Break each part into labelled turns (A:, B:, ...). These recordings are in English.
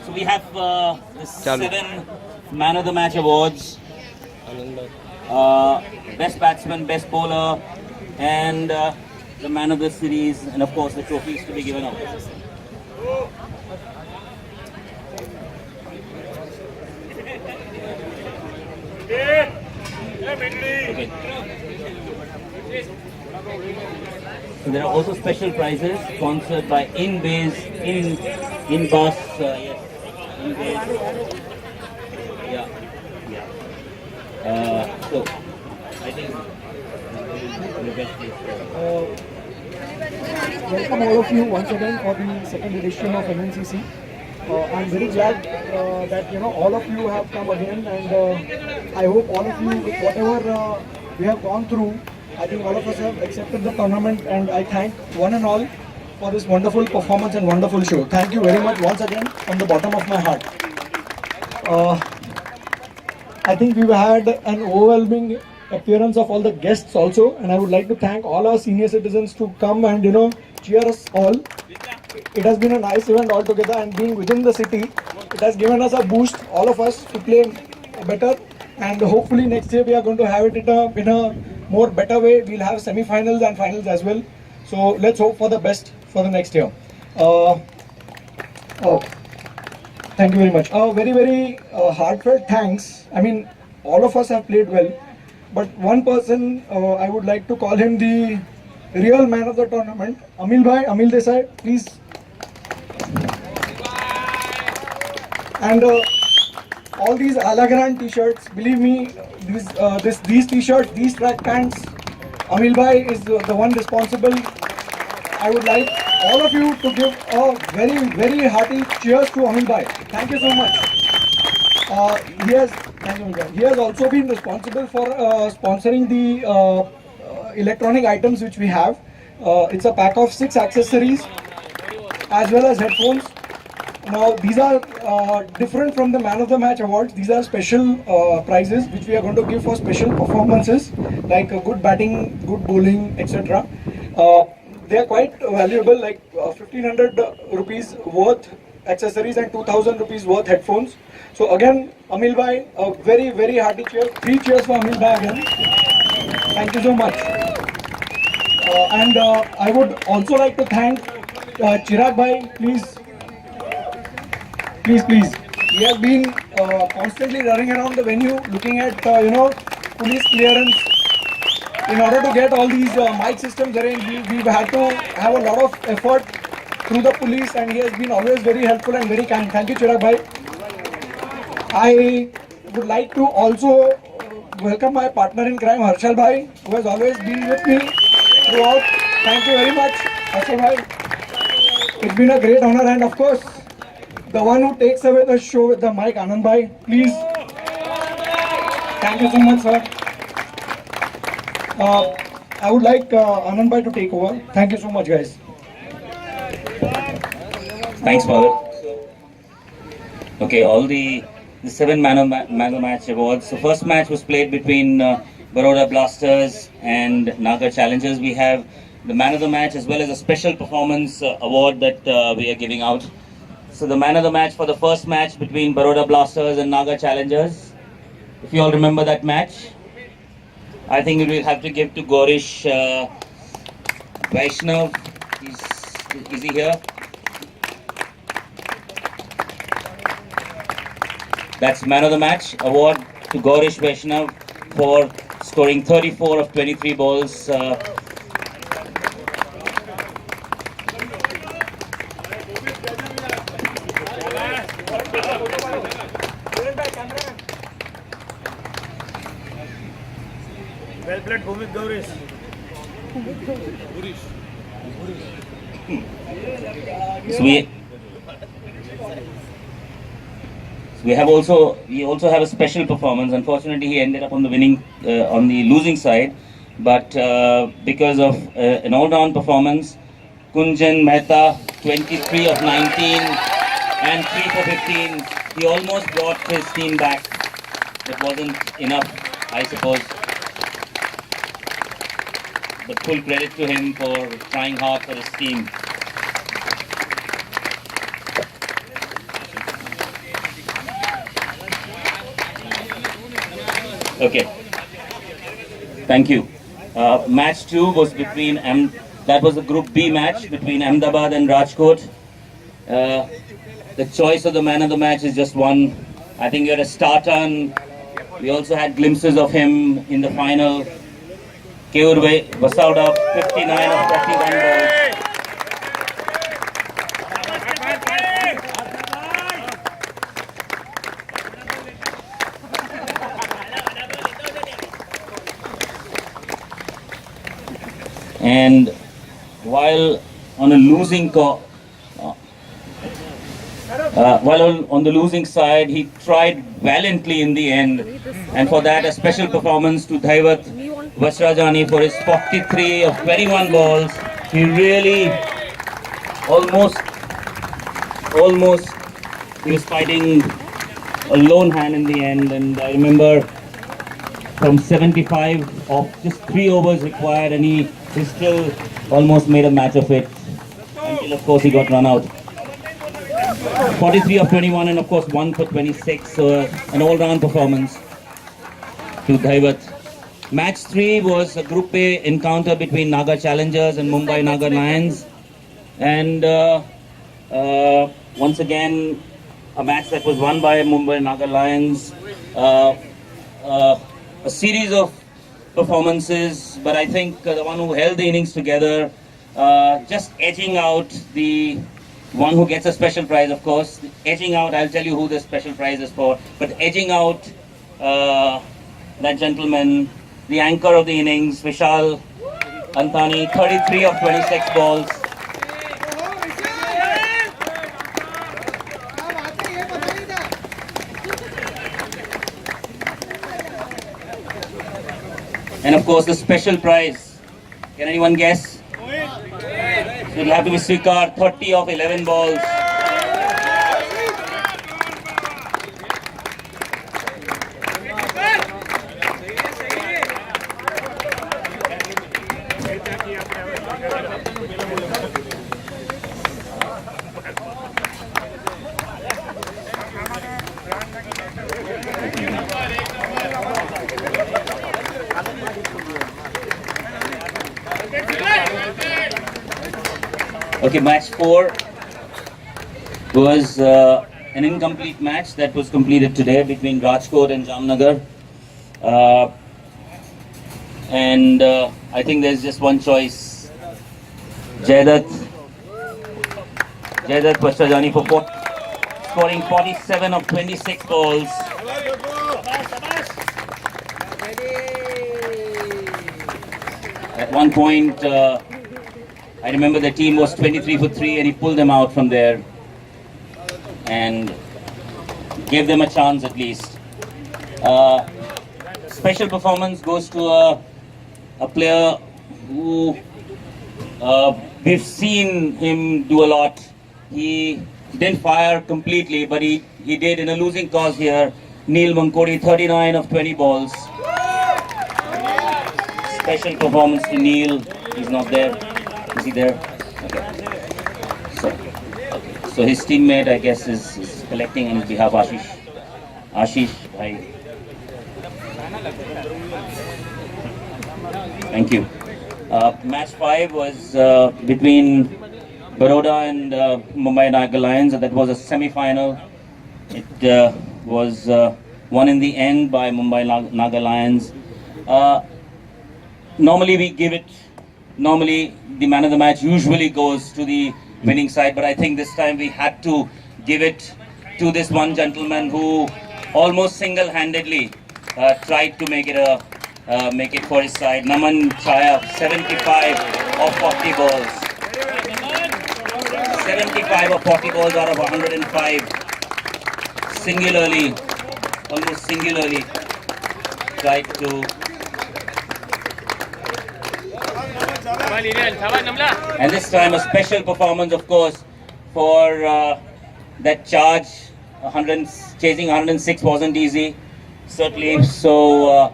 A: So we have the 7 Man of the Match awards. Best batsman, best bowler, and the man of the series, and of course the trophies to be given out. Okay. So there are also special prizes sponsored by In-Bus, yes, In-Base. Yeah, yeah. So I think the best place.
B: Welcome all of you once again for the second edition of MNCC. I'm very glad that all of you have come again, and I hope all of you, with whatever we have gone through, I think all of us have accepted the tournament, and I thank one and all for this wonderful performance and wonderful show. Thank you very much once again from the bottom of my heart. I think we've had an overwhelming appearance of all the guests also, and I would like to thank all our senior citizens to come and cheer us all. It has been a nice event altogether, and being within the city, it has given us a boost, all of us, to play better, and hopefully next year we are going to have it in a more better way. We'll have semi-finals and finals as well. So let's hope for the best for the next year. Thank you very much. Very, very heartfelt thanks. I mean, all of us have played well, but one person, I would like to call him the real man of the tournament, Amil Desai, please. And all these Alagran t-shirts, believe me, these t-shirts, these track pants, Amil Bhai is the one responsible. I would like all of you to give a very, very hearty cheers to Amil Bhai. Thank you so much. He has also been responsible for sponsoring the electronic items which we have. It's a pack of 6 accessories as well as headphones. Now these are different from the Man of the Match awards. These are special prizes which we are going to give for special performances like good batting, good bowling, etc. They are quite valuable, like 1500 rupees worth accessories and 2000 rupees worth headphones. So again, Amil Bhai, a very, very hearty cheers. 3 cheers for Amil Bhai again. Thank you so much. And I would also like to thank Chirag Bhai, please. He has been constantly running around the venue looking at, police clearance. In order to get all these mic systems arranged, we've had to have a lot of effort through the police, and he has been always very helpful and very kind. Thank you, Chirag Bhai. I would like to also welcome my partner in crime, Harshal Bhai, who has always been with me throughout. Thank you very much, Harshal Bhai. It's been a great honor, and of course, the one who takes away the show with the mic, Anand Bhai, please. Thank you so much, sir. I would like Anand Bhai to take over. Thank you so much, guys.
A: Thanks, Paul. Okay, all the 7 Man of the Match awards. The first match was played between Baroda Blasters and NAGAR Challengers. We have the Man of the Match as well as a special performance award that we are giving out. So the Man of the Match for the first match between Baroda Blasters and NAGAR Challengers. If you all remember that match, I think we will have to give to Gorish Vaishnav. Is he here? That's Man of the Match award to Gorish Vaishnav for scoring 34 of 23 balls.
C: Well played, Bhumit Gorish.
A: So we also have a special performance. Unfortunately, he ended up on the losing side, but because of an all-round performance, Kunjan Mehta, 23 of 19 and 3 for 15. He almost brought his team back. It wasn't enough, I suppose. But full credit to him for trying hard for his team. Okay, thank you. Match 2 was between that was a Group B match between Ahmedabad and Rajkot. The choice of the man of the match is just one. I think you're a starter, and we also had glimpses of him in the final. Keurve Baroda, 59 of 41 balls. And while on a losing while on the losing side, he tried valiantly in the end, and for that a special performance to Dhaivat Vasrajani for his 43 of 21 balls. He really almost he was fighting a lone hand in the end, and I remember from 75 of just 3 overs required, and he still almost made a match of it until of course he got run out. 43 of 21 and of course 1 for 26, so an all-round performance to Dhaivat. Match 3 was a Group A encounter between Naga Challengers and Mumbai Nagar Lions, and once again a match that was won by Mumbai Nagar Lions. A series of performances, but I think the one who held the innings together, just edging out the one who gets a special prize, of course. Edging out, I'll tell you who the special prize is for, but edging out that gentleman, the anchor of the innings, Vishal Antani, 33 of 26 balls. And of course the special prize, can anyone guess? It will have to be Srikar, 30 of 11 balls. Okay, match 4 was an incomplete match that was completed today between Rajkot and Jamnagar. And I think there's just one choice. Jaidat Vasrajani for scoring 47 of 26 balls. At one point, I remember the team was 23 for 3 and he pulled them out from there and gave them a chance at least. Special performance goes to a player who we've seen him do a lot. He didn't fire completely, but he did in a losing cause here. Neil Mankodi, 39 of 20 balls. Special performance to Neil. He's not there. Is he there? Okay. So his teammate, I guess, is collecting on his behalf. Ashish, bhai. Thank you. Match 5 was between Baroda and Mumbai Nagar Lions. That was a semi-final. It was won in the end by Mumbai Nagar Lions. Normally the man of the match usually goes to the winning side, but I think this time we had to give it to this one gentleman who almost single-handedly tried to make it for his side. Naman Chaya, 75 of 40 balls. 75 of 40 balls out of 105. Almost singularly tried to. And this time a special performance, of course, for that charge. Chasing 106 wasn't easy, certainly. So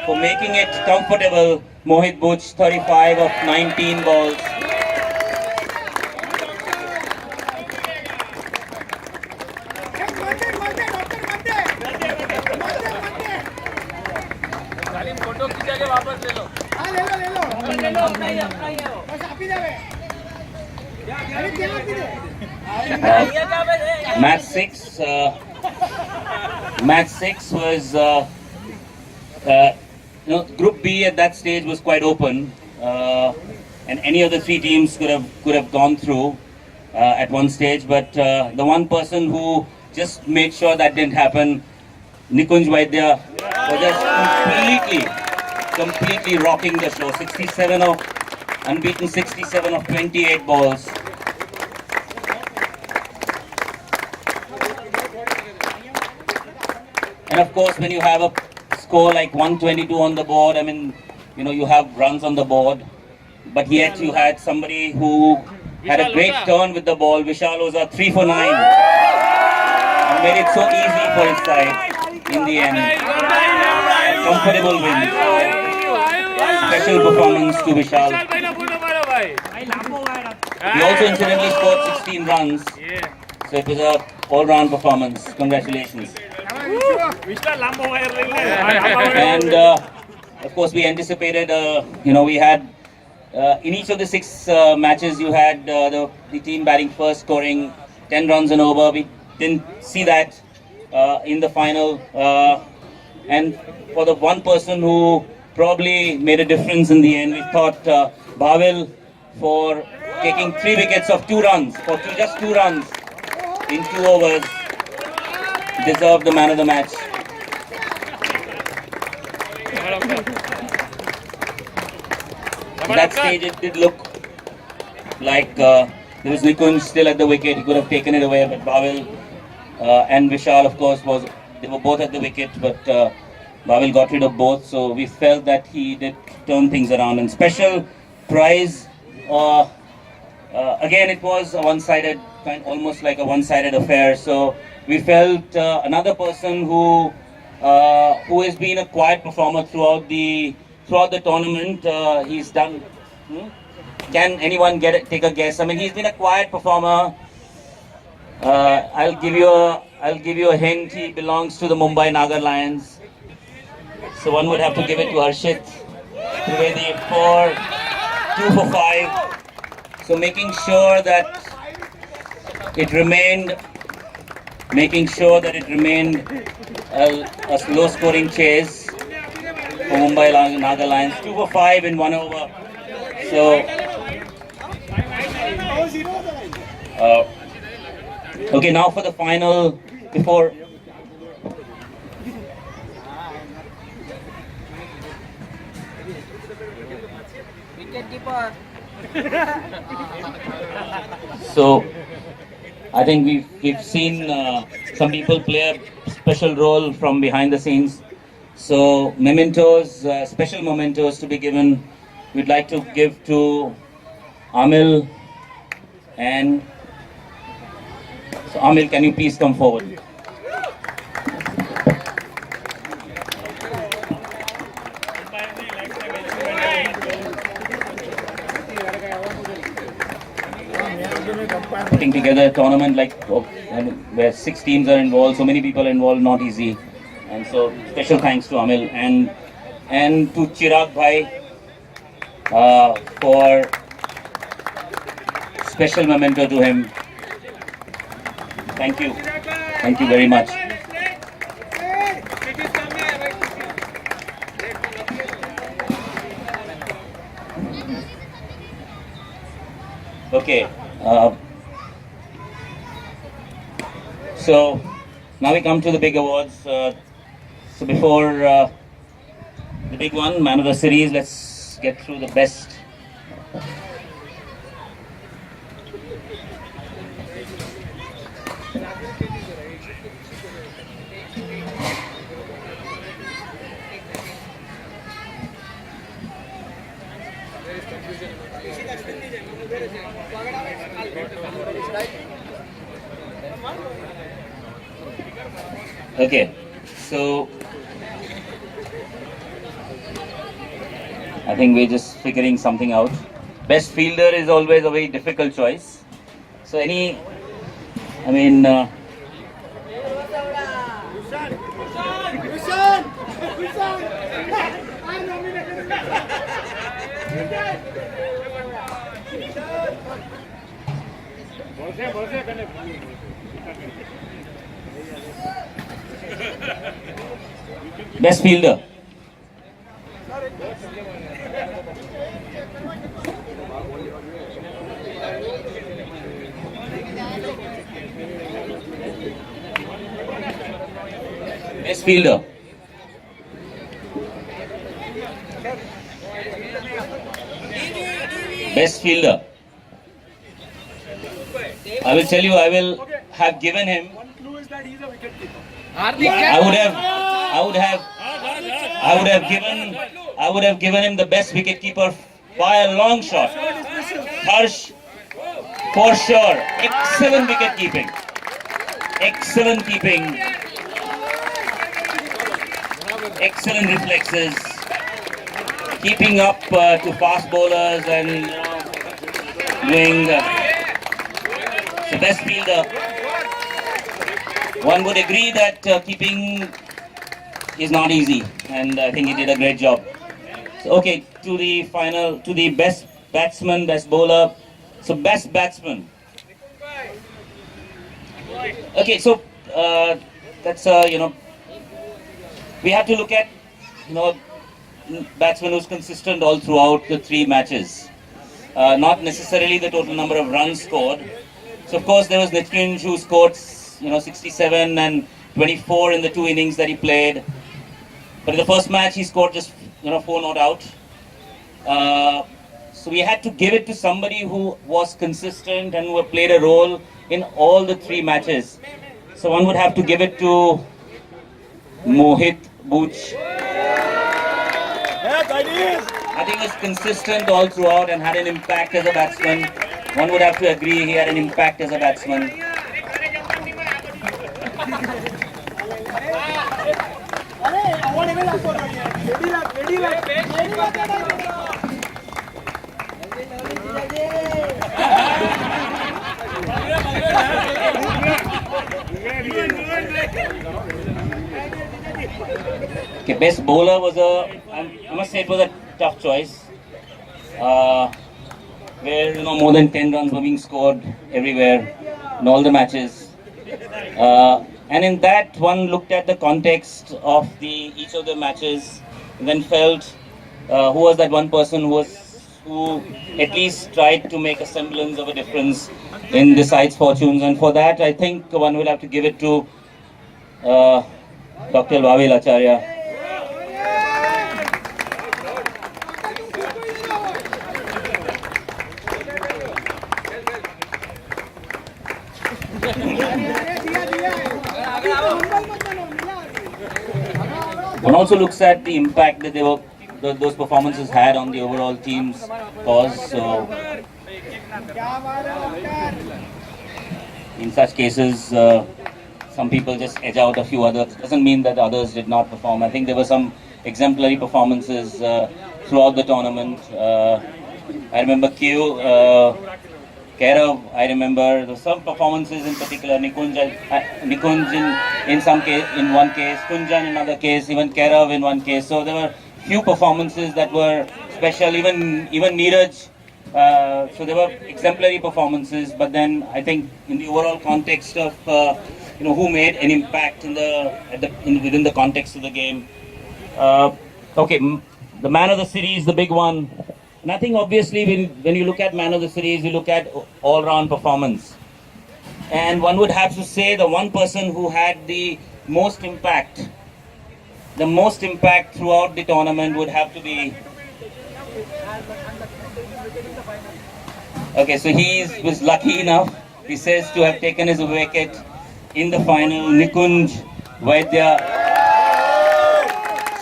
A: for making it comfortable, Mohit Buch, 35 of 19 balls. Match 6. Match 6 was Group B at that stage was quite open, and any of the three teams could have gone through at one stage. But the one person who just made sure that didn't happen, Nikunj Vaidya, was just completely rocking the show. 67 of unbeaten, 67 of 28 balls. And of course, when you have a score like 122 on the board, I mean, you have runs on the board, but yet you had somebody who had a great turn with the ball. Vishal was a 3 for 9. And made it so easy for his side in the end. A comfortable win. Special performance to Vishal. He also incidentally scored 16 runs. So it was a all-round performance. Congratulations. And of course, we anticipated, we had in each of the 6 matches, you had the team batting first, scoring 10 runs and over. We didn't see that in the final. And for the one person who probably made a difference in the end, we thought Bhavil, for taking 3 wickets of 2 runs, for just 2 runs in 2 overs, deserved the man of the match. At that stage, it did look like there was Nikunj still at the wicket. He could have taken it away, but Bhavil and Vishal, of course, they were both at the wicket, but Bhavil got rid of both. So we felt that he did turn things around. And special prize, again, it was a one-sided, almost like a one-sided affair. So we felt another person who has been a quiet performer throughout the tournament. He's done. Can anyone take a guess? I mean, he's been a quiet performer. I'll give you a hint. He belongs to the Mumbai NAGAR Lions. So one would have to give it to Harshit Trivedi for 2 for 5. So making sure that it remained a low-scoring chase for Mumbai NAGAR Lions. 2 for 5 in 1 over. So, okay, now for the final. Before. So, I think we've seen some people play a special role from behind the scenes. So mementos, special mementos to be given. We'd like to give to Amil. And so Amil, can you please come forward? Putting together a tournament where 6 teams are involved, so many people involved, not easy. And so special thanks to Amil and to Chirag Bhai for special memento to him. Thank you very much. Okay. So now we come to the big awards. So before the big one, man of the series, let's get through the best. Okay, so I think we're just figuring something out. Best fielder is always a very difficult choice. So Best fielder. Best fielder. Best fielder. I will tell you, I will have given him.
B: One clue is that he's a wicket keeper.
A: I would have given him the best wicket keeper by a long shot. Harsh, for sure. Excellent wicket keeping. Excellent keeping. Excellent reflexes. Keeping up to fast bowlers and doing the best fielder. One would agree that keeping is not easy, and I think he did a great job. So, okay, to the final, to the best batsman, best bowler. So best batsman. Okay, so that's we have to look at batsman who's consistent all throughout the 3 matches. Not necessarily the total number of runs scored. So of course there was Nikunj who scored 67 and 24 in the 2 innings that he played. But in the first match he scored just 4 not out. So we had to give it to somebody who was consistent and who played a role in all the 3 matches. So one would have to give it to Mohit Booch. I think he was consistent all throughout and had an impact as a batsman. One would have to agree he had an impact as a batsman. Okay, best bowler was I must say it was a tough choice. Where more than 10 runs were being scored everywhere in all the matches. And in that one looked at the context of each of the matches and then felt who was that one person who at least tried to make a semblance of a difference in the side's fortunes, and for that I think one will have to give it to Dr. Bhavil Acharya. One also looks at the impact that those performances had on the overall team's cause. So, in such cases, some people just edge out a few others. It doesn't mean that others did not perform. I think there were some exemplary performances throughout the tournament. I remember Kairav, I remember there were some performances in particular, Nikunj in one case, Kunjan in another case, even Kairav in one case. So there were few performances that were special, even Neeraj. So there were exemplary performances, but then I think in the overall context of who made an impact within the context of the game. Okay, the man of the series, the big one. And I think obviously when you look at man of the series, you look at all-round performance. And one would have to say the one person who had the most impact throughout the tournament would have to be... Okay, so he was lucky enough, he says, to have taken his wicket in the final, Nikunj Vaidya.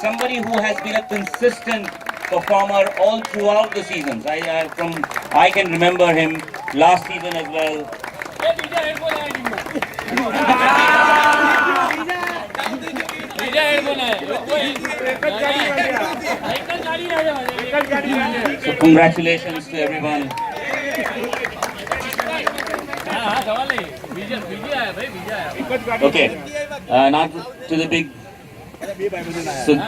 A: Somebody who has been a consistent performer all throughout the seasons. I can remember him last season as well. So congratulations to everyone. Okay, now to the big So,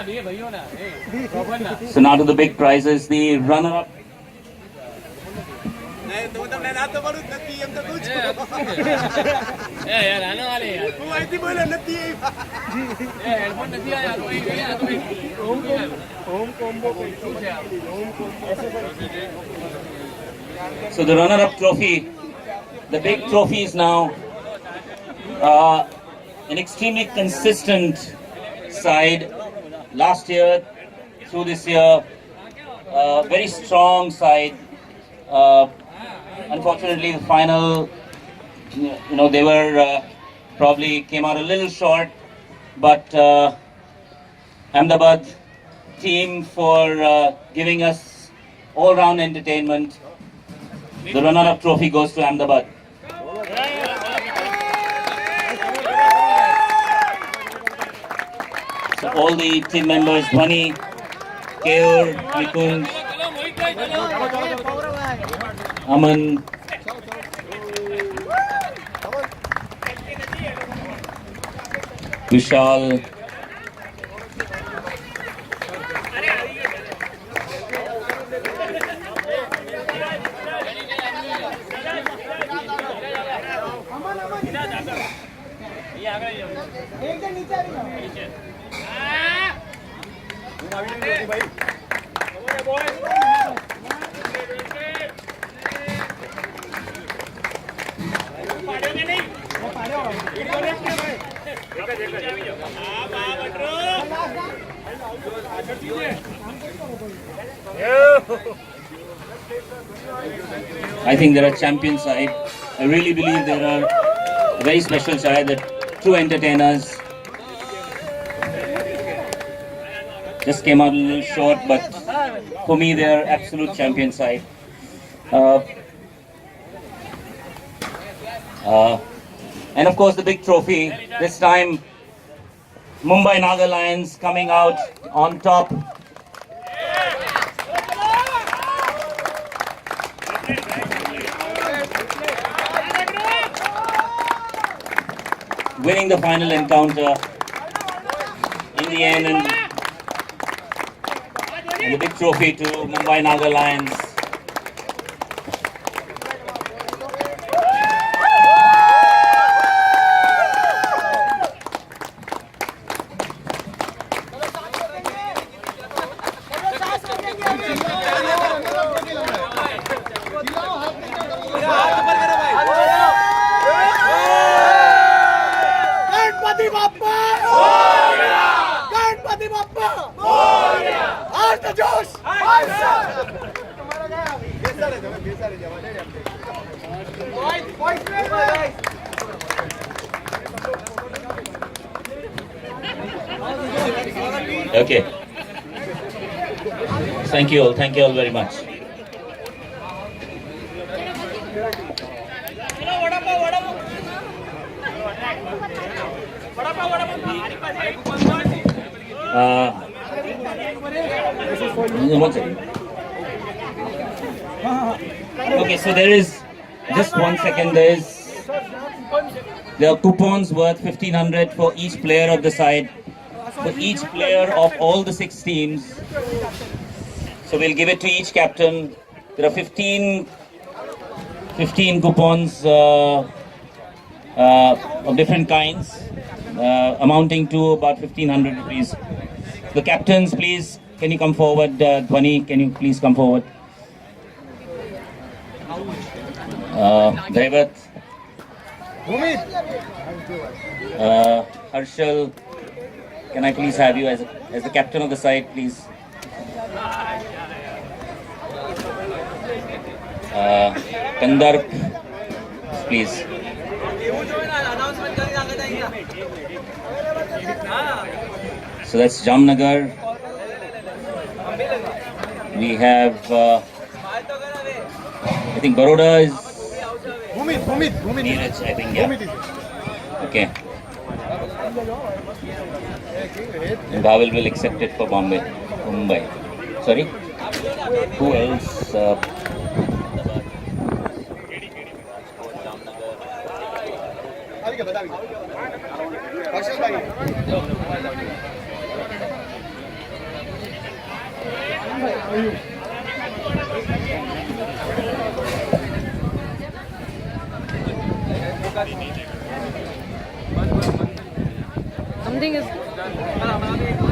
A: so now to the big prizes. The runner-up. So the runner-up trophy, the big trophy is now an extremely consistent side. Last year through this year, very strong side. Unfortunately, the final, they were probably came out a little short, but Ahmedabad team for giving us all-round entertainment. The runner-up trophy goes to Ahmedabad. So all the team members, Dhwani, Keur, Nikunj, Aman, Vishal, I think there are champion side. I really believe there are a very special side, the true entertainers. Just came out a little short, but for me they are absolute champion side. And of course the big trophy, this time Mumbai NAGAR Lions coming out on top. Winning the final encounter in the end, and the big trophy to Mumbai NAGAR Lions. Okay. Thank you all very much. One second. Okay, so there is just 1 second. There are coupons worth 1,500 for each player of the side, for each player of all the 6 teams. So we'll give it to each captain. There are 15 coupons of different kinds, amounting to about 1,500 rupees. The captains, please, can you come forward? Dhwani, can you please come forward? Devat, Harshal, can I please have you as the captain of the side, please? Kandarp, please. So that's Jamnagar. We have, I think Baroda is. Neeraj, I think, yeah. Okay. Bhavel will accept it for Mumbai. Sorry? Who else?
B: For you.
D: Something is